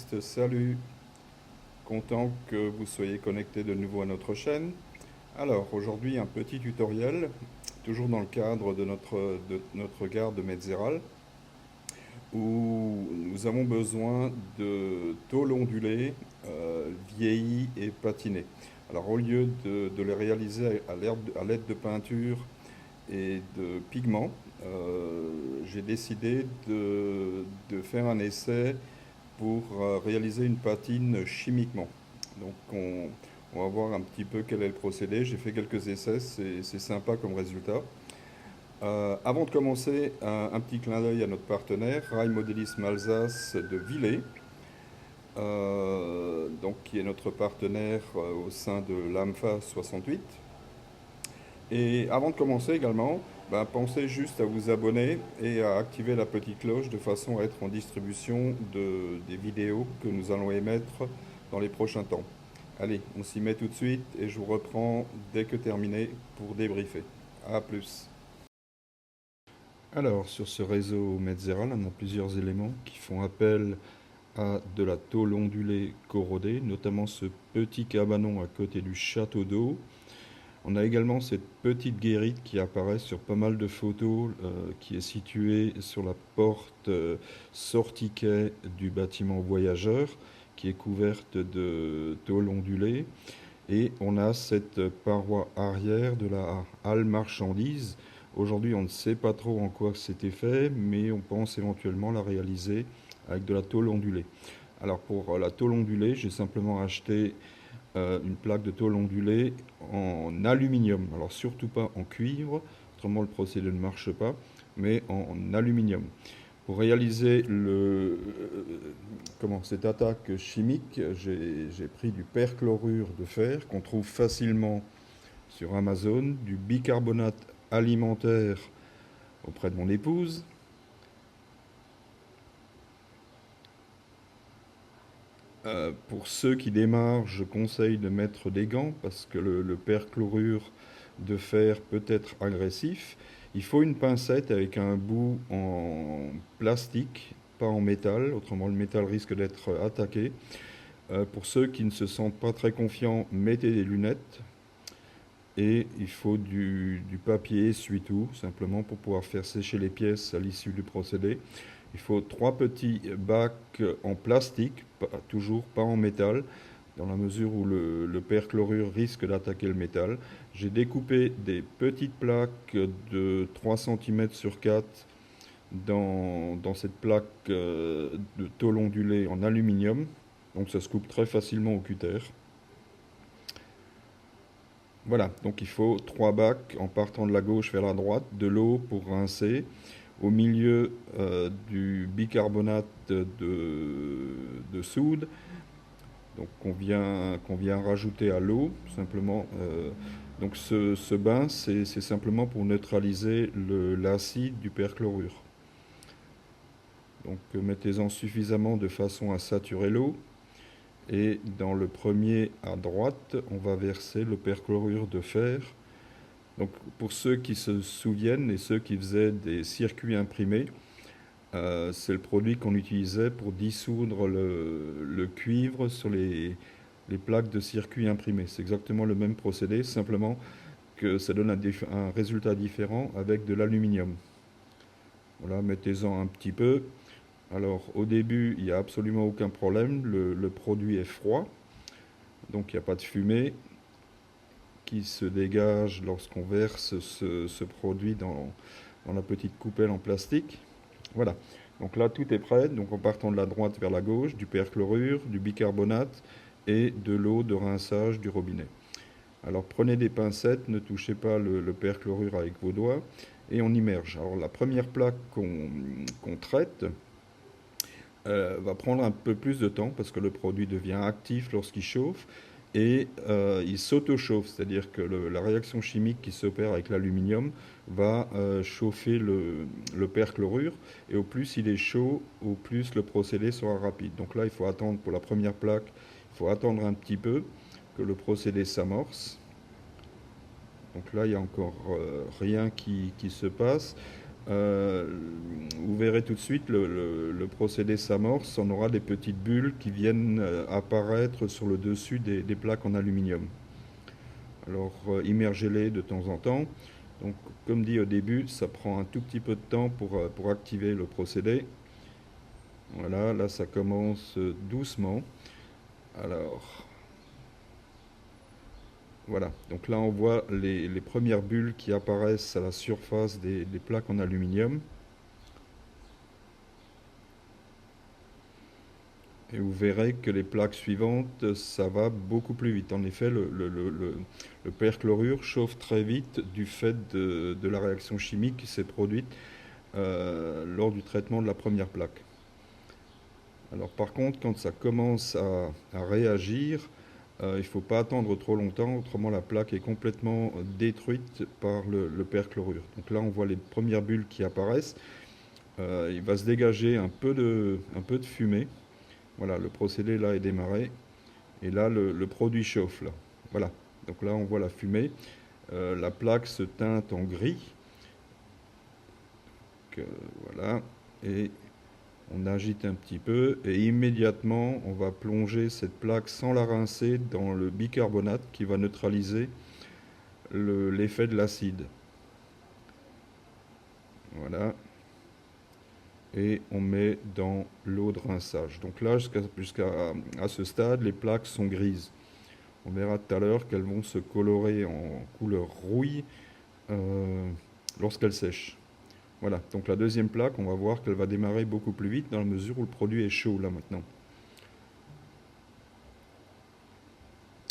journalistes, salut, content que vous soyez connectés de nouveau à notre chaîne. Alors aujourd'hui un petit tutoriel, toujours dans le cadre de notre garde métzérale, où nous avons besoin de tôles ondulées, vieillies et patinées. Alors au lieu de les réaliser à l'aide de peinture et de pigments, j'ai décidé de faire un essai pour réaliser une patine chimiquement. Donc on va voir un petit peu quel est le procédé. J'ai fait quelques essais, c'est sympa comme résultat. Avant de commencer, un petit clin d'œil à notre partenaire, Rail Modélisme Alsace de Villers, donc qui est notre partenaire au sein de l'AMFA 68. Et avant de commencer également, pensez juste à vous abonner et à activer la petite cloche de façon à être en distribution des vidéos que nous allons émettre dans les prochains temps. Allez, on s'y met tout de suite et je vous reprends dès que terminé pour débriefer. A plus. Alors, sur ce réseau Metzeral, on a plusieurs éléments qui font appel à de la tôle ondulée corrodée, notamment ce petit cabanon à côté du château d'eau. On a également cette petite guérite qui apparaît sur pas mal de photos, qui est située sur la porte sortie-quai du bâtiment voyageur, qui est couverte de tôle ondulée. Et on a cette paroi arrière de la halle marchandise. Aujourd'hui, on ne sait pas trop en quoi c'était fait, mais on pense éventuellement la réaliser avec de la tôle ondulée. Alors pour la tôle ondulée, j'ai simplement acheté une plaque de tôle ondulée en aluminium. Alors surtout pas en cuivre, autrement le procédé ne marche pas, mais en aluminium. Pour réaliser cette attaque chimique, j'ai pris du perchlorure de fer qu'on trouve facilement sur Amazon, du bicarbonate alimentaire auprès de mon épouse, pour ceux qui démarrent, je conseille de mettre des gants parce que le perchlorure de fer peut être agressif. Il faut une pincette avec un bout en plastique, pas en métal, autrement le métal risque d'être attaqué. Pour ceux qui ne se sentent pas très confiants, mettez des lunettes. Et il faut du papier essuie-tout, simplement pour pouvoir faire sécher les pièces à l'issue du procédé. Il faut 3 petits bacs en plastique, toujours pas en métal, dans la mesure où le perchlorure risque d'attaquer le métal. J'ai découpé des petites plaques de 3 cm sur 4 dans cette plaque de tôle ondulée en aluminium. Donc ça se coupe très facilement au cutter. Voilà, donc il faut 3 bacs en partant de la gauche vers la droite, de l'eau pour rincer, au milieu du bicarbonate de soude, donc qu'on vient rajouter à l'eau, simplement. Donc ce bain, c'est simplement pour neutraliser l'acide du perchlorure. Donc mettez-en suffisamment de façon à saturer l'eau. Et dans le premier à droite, on va verser le perchlorure de fer. Donc pour ceux qui se souviennent et ceux qui faisaient des circuits imprimés, c'est le produit qu'on utilisait pour dissoudre le cuivre sur les plaques de circuits imprimés. C'est exactement le même procédé, simplement que ça donne un résultat différent avec de l'aluminium. Voilà, mettez-en un petit peu. Alors au début, il n'y a absolument aucun problème, le produit est froid, donc il n'y a pas de fumée qui se dégage lorsqu'on verse ce produit dans la petite coupelle en plastique. Voilà, donc là tout est prêt, donc en partant de la droite vers la gauche, du perchlorure, du bicarbonate et de l'eau de rinçage du robinet. Alors prenez des pincettes, ne touchez pas le perchlorure avec vos doigts et on immerge. Alors la première plaque qu'on traite, va prendre un peu plus de temps parce que le produit devient actif lorsqu'il chauffe et il s'auto-chauffe, c'est-à-dire que la réaction chimique qui s'opère avec l'aluminium va chauffer le perchlorure et au plus il est chaud, au plus le procédé sera rapide. Donc là, il faut attendre pour la première plaque, il faut attendre un petit peu que le procédé s'amorce. Donc là, il n'y a encore rien qui se passe. euh, vous verrez tout de suite, le procédé s'amorce, on aura des petites bulles qui viennent apparaître sur le dessus des plaques en aluminium. Alors immergez-les de temps en temps. Donc comme dit au début, ça prend un tout petit peu de temps pour activer le procédé. Voilà, là ça commence doucement. Alors voilà, donc là on voit les premières bulles qui apparaissent à la surface des plaques en aluminium. Et vous verrez que les plaques suivantes, ça va beaucoup plus vite. En effet, le perchlorure chauffe très vite du fait de la réaction chimique qui s'est produite lors du traitement de la première plaque. Alors par contre, quand ça commence à réagir, il ne faut pas attendre trop longtemps, autrement la plaque est complètement détruite par le perchlorure. Donc là, on voit les premières bulles qui apparaissent. Il va se dégager un peu de fumée. Voilà, le procédé là est démarré. Et là, le produit chauffe. Là. Voilà. Donc là, on voit la fumée. La plaque se teinte en gris. Donc, voilà. Et on agite un petit peu. Et immédiatement, on va plonger cette plaque sans la rincer dans le bicarbonate qui va neutraliser l'effet de l'acide. Voilà. Et on met dans l'eau de rinçage. Donc là, jusqu'à ce stade, les plaques sont grises. On verra tout à l'heure qu'elles vont se colorer en couleur rouille lorsqu'elles sèchent. Voilà, donc la deuxième plaque, on va voir qu'elle va démarrer beaucoup plus vite dans la mesure où le produit est chaud là maintenant.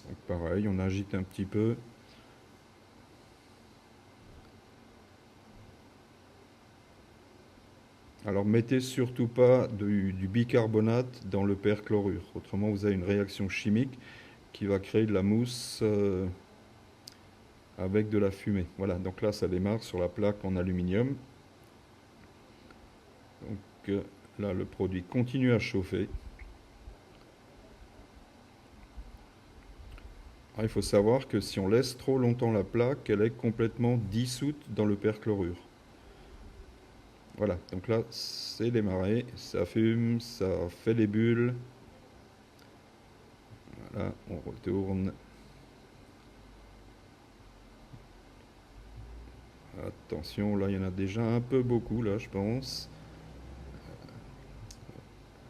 Donc pareil, on agite un petit peu. Alors mettez surtout pas du bicarbonate dans le perchlorure, autrement vous avez une réaction chimique qui va créer de la mousse avec de la fumée. Voilà, donc là ça démarre sur la plaque en aluminium. Donc là le produit continue à chauffer. Alors, il faut savoir que si on laisse trop longtemps la plaque, elle est complètement dissoute dans le perchlorure. Voilà, donc là c'est démarré, ça fume, ça fait des bulles. Voilà, on retourne. Attention, là il y en a déjà un peu beaucoup, là je pense.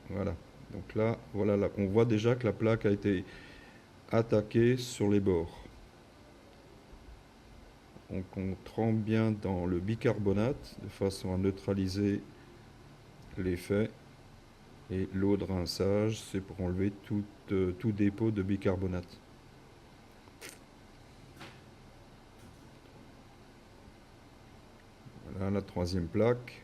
Voilà, donc là, voilà, là, on voit déjà que la plaque a été attaquée sur les bords. Donc on trempe bien dans le bicarbonate de façon à neutraliser l'effet. Et l'eau de rinçage, c'est pour enlever tout dépôt de bicarbonate. Voilà la troisième plaque.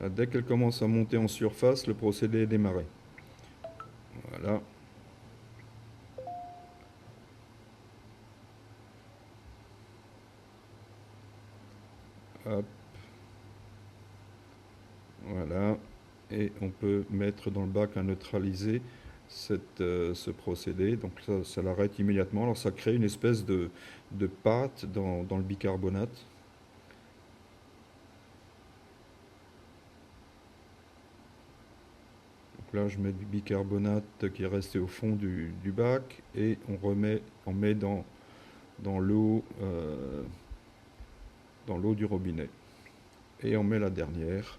Là, dès qu'elle commence à monter en surface, le procédé est démarré. Voilà. Hop. Voilà. Et on peut mettre dans le bac à neutraliser ce procédé. Donc ça l'arrête immédiatement. Alors ça crée une espèce de pâte dans le bicarbonate. Donc là je mets du bicarbonate qui est resté au fond du bac et on met dans l'eau du robinet. Et on met la dernière.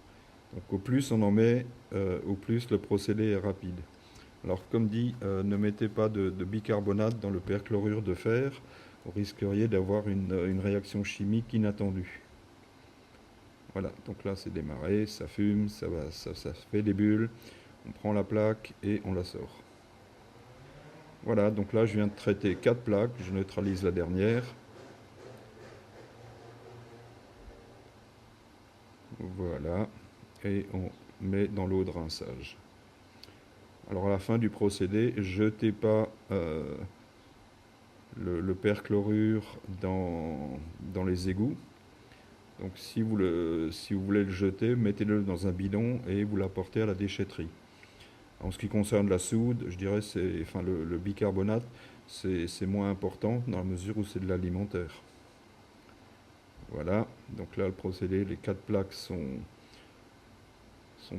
Donc au plus on en met, au plus le procédé est rapide. Alors comme dit, ne mettez pas de bicarbonate dans le perchlorure de fer, vous risqueriez d'avoir une réaction chimique inattendue. Voilà, donc là c'est démarré, ça fume, ça fait des bulles, on prend la plaque et on la sort. Voilà, donc là je viens de traiter 4 plaques, je neutralise la dernière. Voilà, et on met dans l'eau de rinçage. Alors à la fin du procédé, jetez pas le perchlorure dans les égouts. Donc si vous voulez le jeter, mettez-le dans un bidon et vous l'apportez à la déchetterie. En ce qui concerne la soude, je dirais le bicarbonate, c'est moins important dans la mesure où c'est de l'alimentaire. Voilà, donc là le procédé, les 4 plaques sont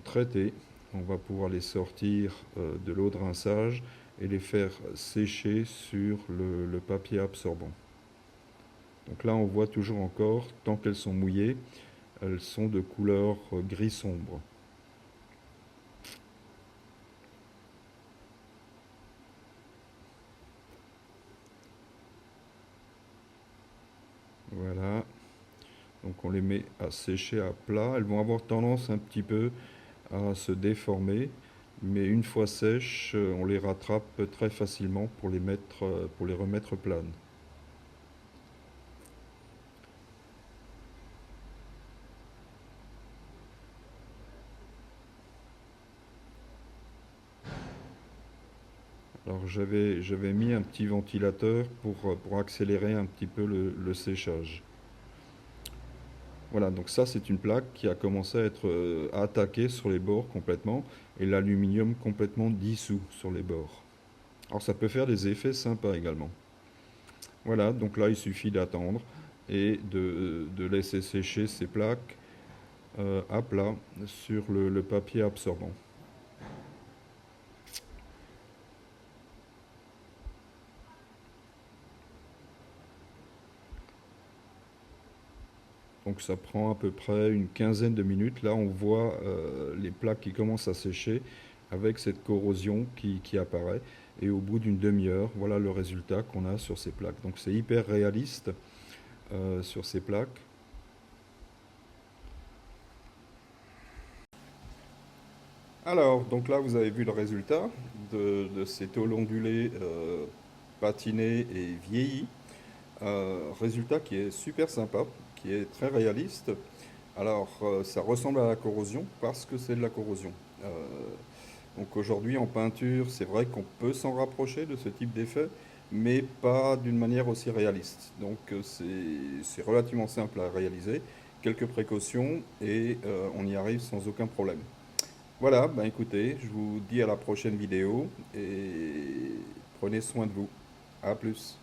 traitées. On va pouvoir les sortir de l'eau de rinçage et les faire sécher sur le papier absorbant. Donc là on voit toujours encore, tant qu'elles sont mouillées, elles sont de couleur gris sombre. Voilà, donc on les met à sécher à plat. Elles vont avoir tendance un petit peu à se déformer, mais une fois sèches, on les rattrape très facilement pour pour les remettre planes. Alors j'avais mis un petit ventilateur pour accélérer un petit peu le séchage. Voilà, donc ça c'est une plaque qui a commencé à être attaquée sur les bords complètement et l'aluminium complètement dissous sur les bords. Alors ça peut faire des effets sympas également. Voilà, donc là il suffit d'attendre et de laisser sécher ces plaques à plat sur le papier absorbant. Donc ça prend à peu près une quinzaine de minutes. Là on voit les plaques qui commencent à sécher avec cette corrosion qui apparaît. Et au bout d'une demi-heure, voilà le résultat qu'on a sur ces plaques. Donc c'est hyper réaliste sur ces plaques. Alors, donc là vous avez vu le résultat de ces tôles ondulées patinées et vieillies. Résultat qui est super sympa, qui est très réaliste. Alors, ça ressemble à la corrosion parce que c'est de la corrosion. Euh, donc aujourd'hui, en peinture, c'est vrai qu'on peut s'en rapprocher de ce type d'effet, mais pas d'une manière aussi réaliste. Donc c'est relativement simple à réaliser, quelques précautions et on y arrive sans aucun problème. Voilà, ben écoutez, je vous dis à la prochaine vidéo et prenez soin de vous. À plus.